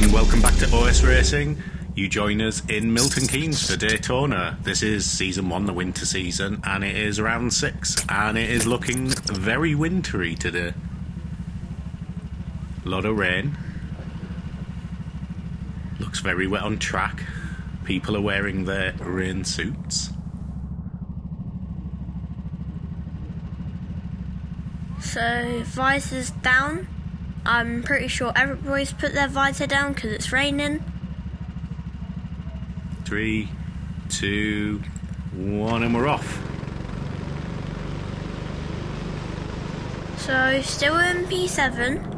and welcome back to OS Racing. You join us in Milton Keynes for Daytona. This is Season 1, the winter season, and it is round 6, and it is looking very wintry today. A lot of rain. Looks very wet on track. People are wearing their rain suits. So, visors down. I'm pretty sure everybody's put their visor down because it's raining. 3, 2, 1, and we're off. So, still in P7.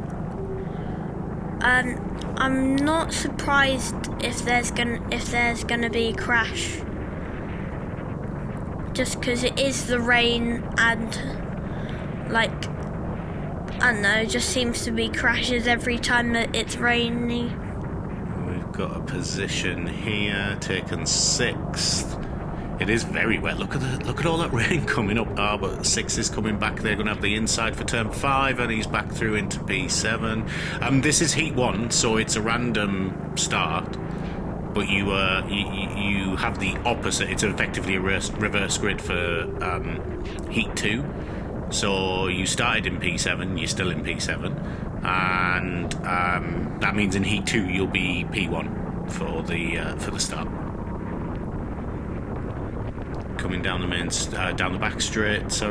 I'm not surprised if there's gonna be a crash. Just because it is the rain and, like, I don't know, just seems to be crashes every time that it's rainy. We've got a position here, taken 6th. It is very wet. Look at all that rain coming up. But 6 is coming back. They're going to have the inside for turn 5, and he's back through into P7. This is heat 1, so it's a random start. But you have the opposite. It's effectively a reverse grid for heat 2. So you started in P7, you're still in P7, and that means in Heat 2 you'll be P1 for the start. Coming down down the back straight,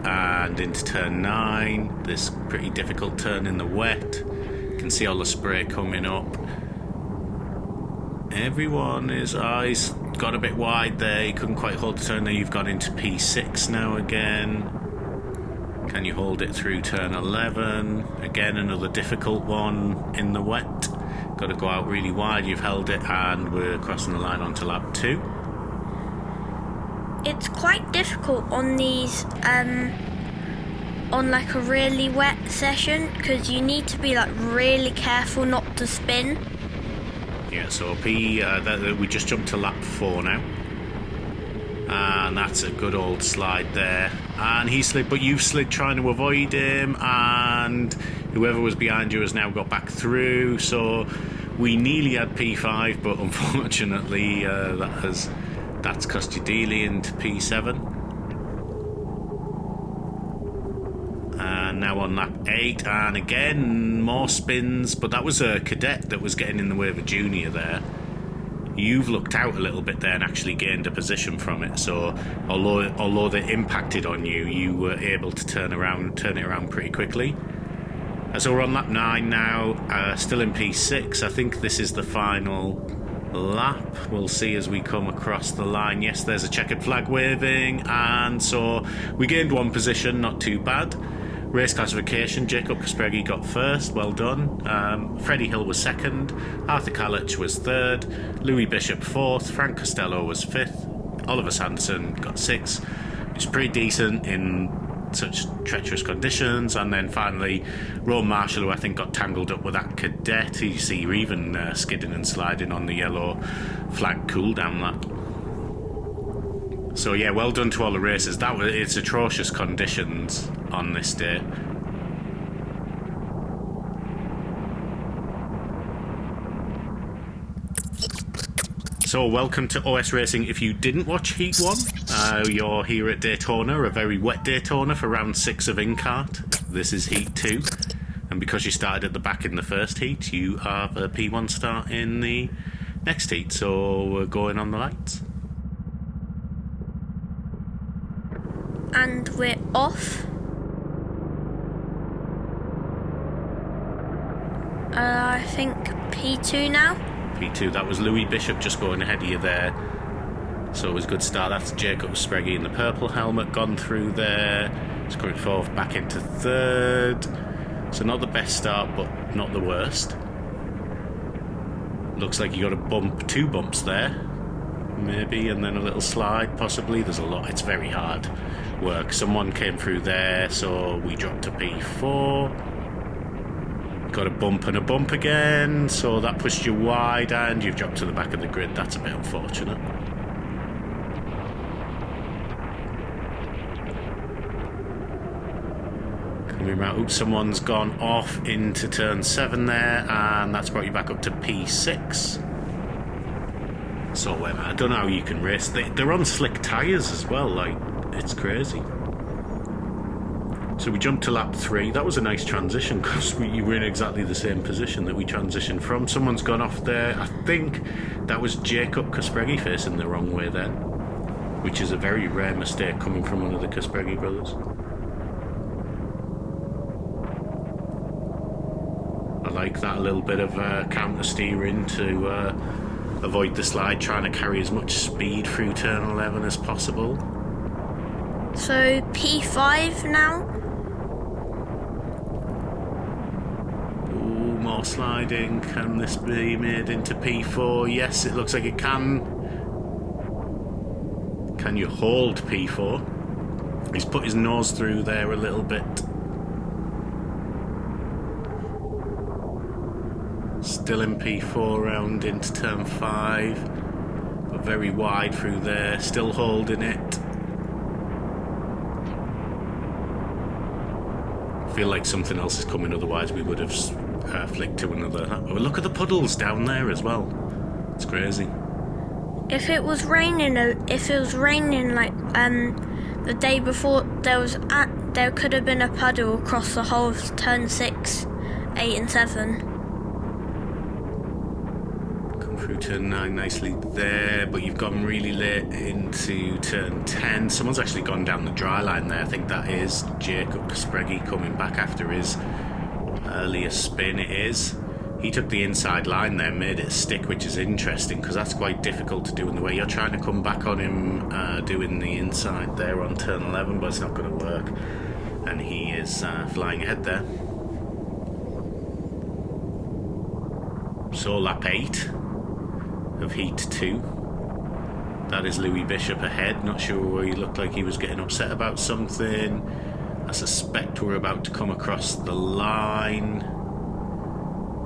and into turn 9. This pretty difficult turn in the wet. You can see all the spray coming up. Everyone is eyes got a bit wide there. You couldn't quite hold the turn there. You've gone into P6 now again. Can you hold it through turn 11? Again, another difficult one in the wet. Got to go out really wide. You've held it, and we're crossing the line onto lap 2. It's quite difficult on these, on like a really wet session, because you need to be like really careful not to spin. Yeah, so we just jumped to lap 4 now. And that's a good old slide there. And he slid, but you've slid trying to avoid him, and whoever was behind you has now got back through. So we nearly had P5, but unfortunately that's cost you dearly into P7. And now on lap 8, and again more spins, but that was a cadet that was getting in the way of a junior there. You've looked out a little bit there and actually gained a position from it. So although they impacted on you, you were able to turn it around pretty quickly. So we're on lap 9 now, still in P6. I think this is the final lap. We'll see as we come across the line. Yes, there's a checkered flag waving, and so we gained 1 position, not too bad. Race classification, Jacob Kaspregui got 1st, well done. Freddie Hill was 2nd, Arthur Kalich was 3rd, Louis Bishop 4th, Frank Costello was 5th, Oliver Sanderson got 6th. It's pretty decent in such treacherous conditions. And then finally Rowan Marshall, who I think got tangled up with that cadet. You see you're even skidding and sliding on the yellow flag cool down lap. So yeah, well done to all the racers. It's atrocious conditions on this day. So welcome to OS Racing. If you didn't watch Heat 1, you're here at Daytona, a very wet Daytona for round 6 of InKart. This is Heat 2, and because you started at the back in the first heat, you have a P1 start in the next heat. So we're going on the lights. And we're off. I think P2 now. P2, that was Louis Bishop just going ahead of you there. So it was a good start. That's Jacob Kaspregui in the purple helmet, gone through there. It's coming 4th, back into 3rd. So not the best start, but not the worst. Looks like you got a 2 bumps there. Maybe, and then a little slide, possibly. There's a lot. It's very hard work. Someone came through there, so we dropped to P4. Got a bump and a bump again, so that pushed you wide, and you've dropped to the back of the grid. That's a bit unfortunate. Moving around. Oops, someone's gone off into turn 7 there, and that's brought you back up to P6. So I don't know how you can race. They're on slick tyres as well, like, it's crazy. So we jumped to lap 3. That was a nice transition because you were in exactly the same position that we transitioned from. Someone's gone off there. I think that was Jacob Kaspregi facing the wrong way then, which is a very rare mistake coming from one of the Kaspregi brothers. I like that little bit of counter steering to avoid the slide, trying to carry as much speed through turn 11 as possible. So P5 now. Ooh, more sliding. Can this be made into P4? Yes, it looks like it can. Can you hold P4? He's put his nose through there a little bit. Still in P4 round into turn 5, but very wide through there, still holding it. I feel like something else is coming, otherwise we would have flicked to another. Oh, look at the puddles down there as well. It's crazy. If it was raining like the day before, there could have been a puddle across the whole of turn 6, 8 and 7. Through turn 9 nicely there, but you've gone really late into turn 10. Someone's actually gone down the dry line there. I think that is Jacob Kaspregi coming back after his earlier spin. It is. He took the inside line there, made it stick, which is interesting because that's quite difficult to do in the way you're trying to come back on him doing the inside there on turn 11, but it's not going to work. And he is flying ahead there. So lap 8 of heat 2. That is Louis Bishop ahead. Not sure, he looked like he was getting upset about something. I suspect we're about to come across the line,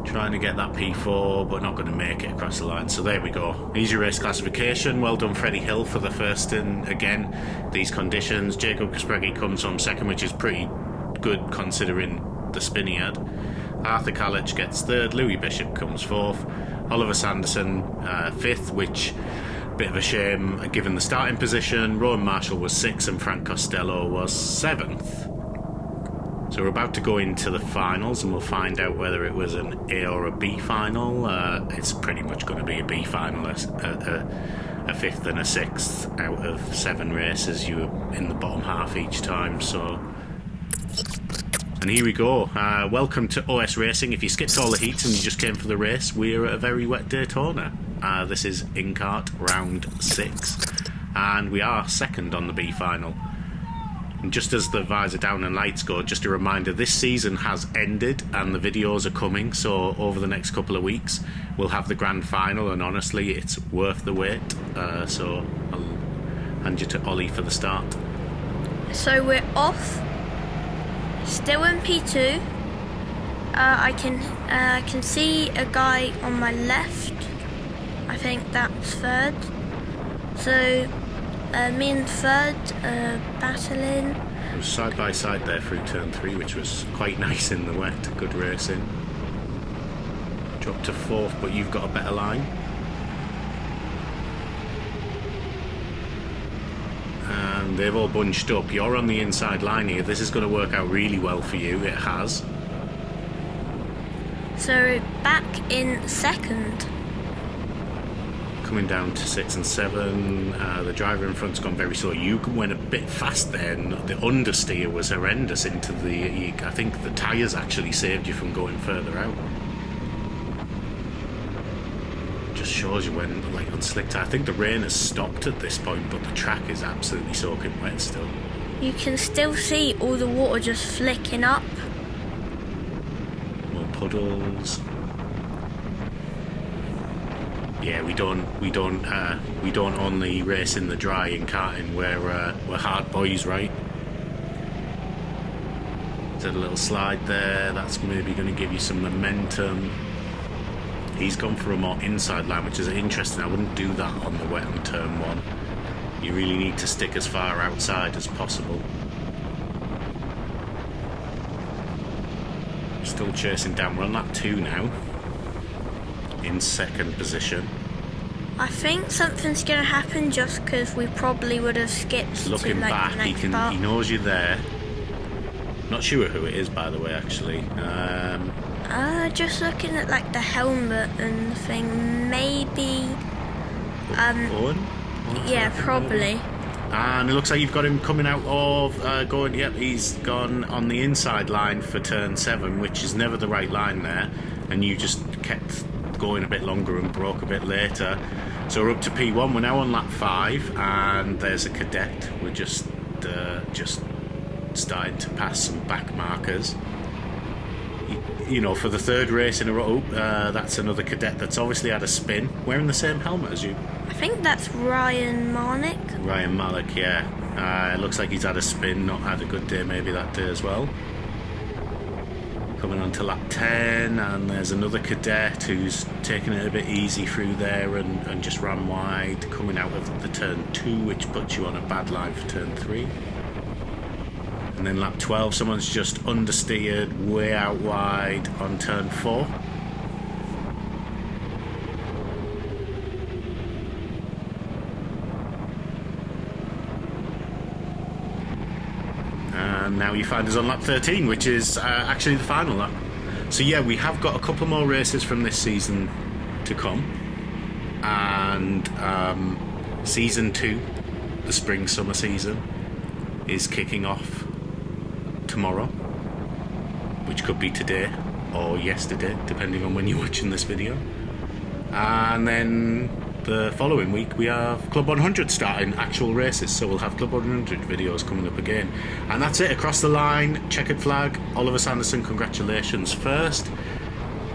trying to get that P4, but not going to make it across the line. So there we go. Easy race classification. Well done Freddie Hill for the first in, again, these conditions. Jacob Kaspregi comes home second, which is pretty good considering the spin he had. Arthur Kalich gets third. Louis Bishop comes fourth. Oliver Sanderson 5th, which bit of a shame given the starting position. Rowan Marshall was 6th and Frank Costello was 7th. So we're about to go into the finals and we'll find out whether it was an A or a B final. It's pretty much going to be a B final, a 5th and a 6th out of 7 races. You're in the bottom half each time, so... And here we go. Welcome to OS Racing. If you skipped all the heats and you just came for the race, we're at a very wet Daytona. This is InKart round 6, and we are second on the B final. And just as the visor down and lights go, just a reminder, this season has ended and the videos are coming, so over the next couple of weeks we'll have the grand final, and honestly it's worth the wait. So I'll hand you to Ollie for the start. So we're off. Still in P2. I can see a guy on my left. I think that's third. So me and third battling. It was side by side there through turn 3, which was quite nice in the wet. Good racing. Dropped to 4th, but you've got a better line. And they've all bunched up. You're on the inside line here. This is going to work out really well for you. It has. So back in second. Coming down to 6 and 7. The driver in front's gone very slow. You went a bit fast there, and the understeer was horrendous into the... I think the tyres actually saved you from going further out. Just shows you when, like, on slick tyre. I think the rain has stopped at this point, but the track is absolutely soaking wet still. You can still see all the water just flicking up. More puddles. Yeah, we don't only race in the dry in karting. We're hard boys, right? Did a little slide there. That's maybe going to give you some momentum. He's gone for a more inside line, which is interesting. I wouldn't do that on the wet on turn 1. You really need to stick as far outside as possible. Still chasing down. We're on lap 2 now. In 2nd position. I think something's going to happen just because we probably would have skipped He's looking to, like, back. the next part. He knows you're there. Not sure who it is, by the way, actually. Just looking at, like, the helmet and thing, maybe... Owen? Yeah, probably. And it looks like you've got him coming out of going. Yep, he's gone on the inside line for turn 7, which is never the right line there. And you just kept going a bit longer and broke a bit later. So we're up to P1. We're now on lap 5, and there's a cadet. We're just starting to pass some back markers. You know, for the 3rd race in a row, that's another cadet that's obviously had a spin, wearing the same helmet as you. I think that's Ryan Marnick. Ryan Malik, yeah. It looks like he's had a spin, not had a good day maybe that day as well. Coming on to lap 10, and there's another cadet who's taking it a bit easy through there and just ran wide, coming out of the turn 2, which puts you on a bad line for turn 3. And then lap 12, someone's just understeered way out wide on turn 4. And now you find us on lap 13, which is actually the final lap. So yeah, we have got a couple more races from this season to come. And season 2, the spring-summer season, is kicking off tomorrow, which could be today or yesterday, depending on when you're watching this video. And then the following week we have Club 100 starting actual races, so we'll have Club 100 videos coming up again. And that's it, across the line, checkered flag. Oliver Sanderson, congratulations first.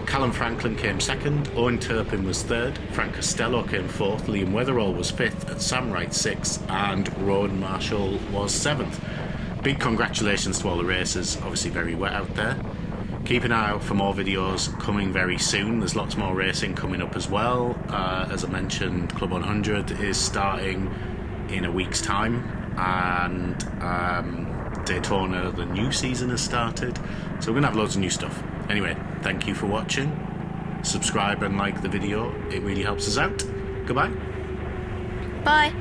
Callum Franklin came 2nd, Owen Turpin was 3rd, Frank Costello came 4th, Liam Weatherall was 5th, and Sam Wright 6th, and Rowan Marshall was 7th. Big congratulations to all the racers, obviously very wet out there. Keep an eye out for more videos coming very soon. There's lots more racing coming up as well. As I mentioned, Club 100 is starting in a week's time, and Daytona, the new season, has started. So we're going to have loads of new stuff. Anyway, thank you for watching. Subscribe and like the video. It really helps us out. Goodbye. Bye.